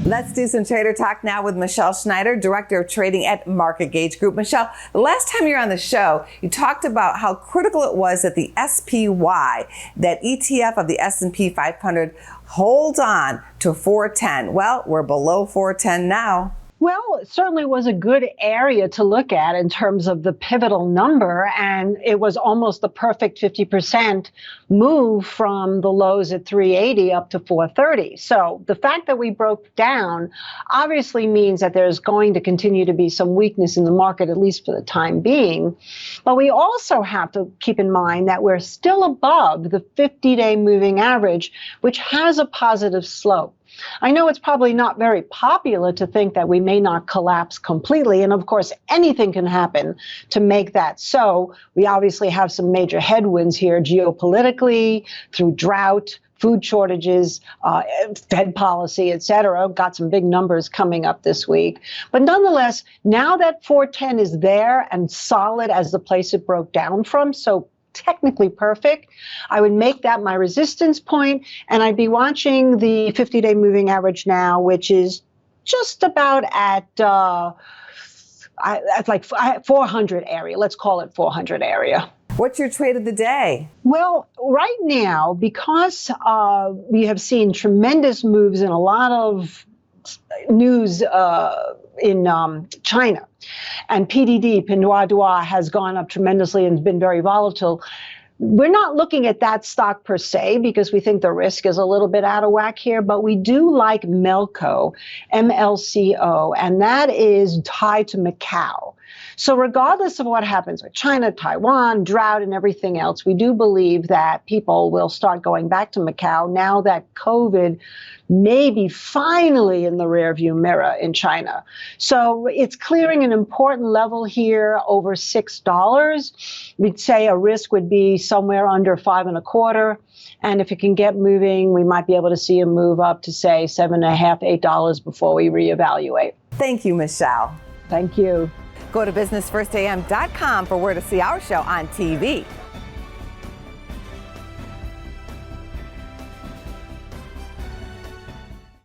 Let's do some trader talk now with Michele Schneider, Director of Trading at MarketGauge Group. Michele, the last time you were on the show, you talked about how critical it was that the SPY, that ETF of the S&P 500, hold on to 410. Well, we're below 410 now. Well, it certainly was a good area to look at in terms of the pivotal number, and it was almost the perfect 50% move from the lows at 380 up to 430. So the fact that we broke down obviously means that there's going to continue to be some weakness in the market, at least for the time being. But we also have to keep in mind that we're still above the 50-day moving average, which has a positive slope. I know it's probably not very popular to think that we may not collapse completely. And of course, anything can happen to make that so. We obviously have some major headwinds here geopolitically, through drought, food shortages, Fed policy, et cetera. Got some big numbers coming up this week. But nonetheless, now that 410 is there and solid as the place it broke down from, so technically perfect, I would make that my resistance point, and I'd be watching the 50-day moving average now, which is just about at like 400 area. Let's call it 400 area. What's your trade of the day? Well, right now, because we have seen tremendous moves in a lot of news in China, and PDD, Pinduoduo, has gone up tremendously and been very volatile. We're not looking at that stock per se because we think the risk is a little bit out of whack here, but we do like Melco, MLCO, and that is tied to Macau. So regardless of what happens with China, Taiwan, drought, and everything else, we do believe that people will start going back to Macau now that COVID may be finally in the rearview mirror in China. So it's clearing an important level here over $6. We'd say a risk would be somewhere under 5.25. And if it can get moving, we might be able to see a move up to, say, $7.50, $8 before we reevaluate. Thank you, Michele. Thank you. Go to businessfirstam.com for where to see our show on TV.